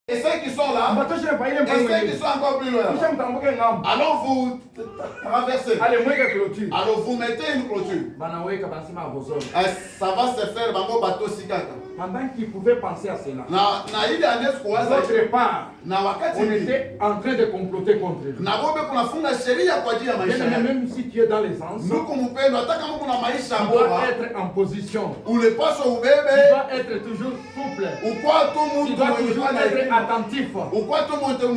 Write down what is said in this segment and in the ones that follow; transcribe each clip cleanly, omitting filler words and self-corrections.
Et ceux qui sont là, et ceux qui sont encore plus loin, alors vous traversez. Alors vous mettez une clôture. Ça va se faire dans bateau sikaka. Pendant qu'ils pouvaient penser à cela, d'autre part, on était en train de comploter contre eux. Même si tu es dans l'essence, tu dois être en position. Tu dois être toujours souple. Tu dois toujours être attentif.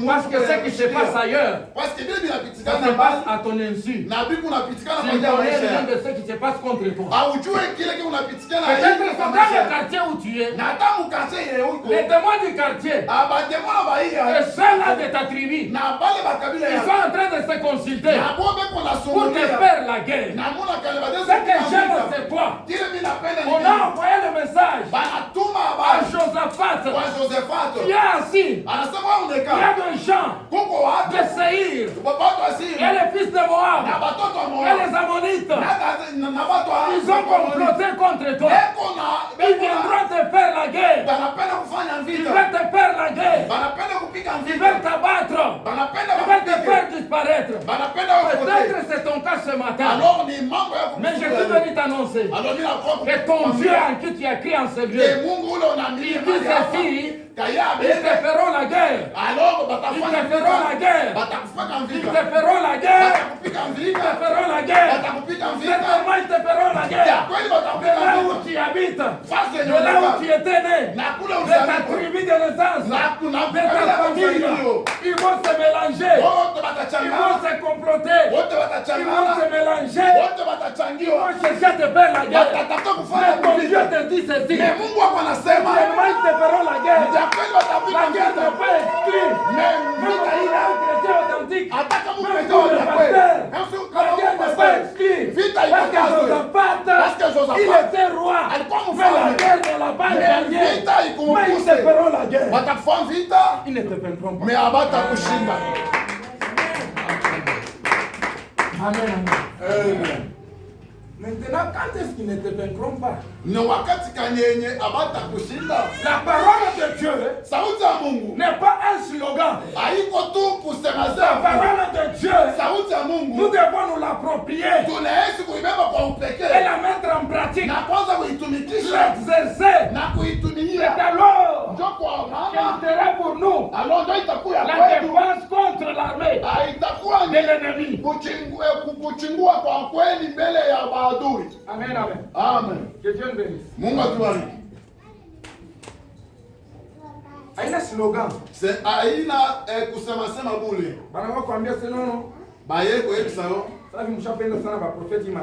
Parce que ce qui se passe ailleurs, ça se passe à ton insu. Tu ne connais rien de ce qui se passe contre toi. Peut-être que dans le quartier où tu es, les témoins du quartier et ceux-là de ta tribu, ils sont en train de se consulter pour te faire la guerre. Ce que j'aime, c'est quoi? On a envoyé le message à Josaphat qui est assis. Il y a des gens de Seir et les fils de Moab et les Ammonites. Ils ont comploté contre toi. Ils viendront te faire la guerre. Ils veulent te faire la guerre. Ils veulent t'abattre. Ils veulent te faire disparaître. Peut-être c'est ton cas ce matin. Mais je suis venu t'annoncer que ton Dieu en qui tu as crié en ce lieu, il dit ceci, ils te feront la guerre. Ils te feront la guerre. Ils te feront la guerre. Ils te feront la guerre. Certainement ils te feront la guerre. De là où tu habites, de là où tu étais né, de ta tribu de naissance, de ta famille, ils vont se mélanger. Ils vont se comploter. Ils vont se mélanger. Ils vont chercher à te faire la guerre. Mais ton Dieu te dit ceci. Certainement ils te feront la guerre. La guerre n'est pas exclue. Même il a un chrétien authentique. Même pour le pasteur. La guerre n'est pas exclue. Parce que Josaphat, il était roi. Mais la guerre ne l'a pas gagné. Mais ils te feront la guerre. Ils ne te vaincront pas. Mais Amen. Amen. Maintenant, quand est-ce qu'ils ne te vaincront pas? La parole de Dieu n'est pas un slogan. La parole de Dieu, nous devons nous l'approprier et la mettre en pratique. L'exercer. C'est alors qu'elle sera pour nous la défense contre l'armée de l'ennemi. Amen, amen. Amen. Que Dieu nous bénisse. Mungu atubariki. Haina slogan. C'est aina kusema sema bure. Bana wakwambia sinono. Baye ko ebisao. Sasa mshapenda sana ba profeti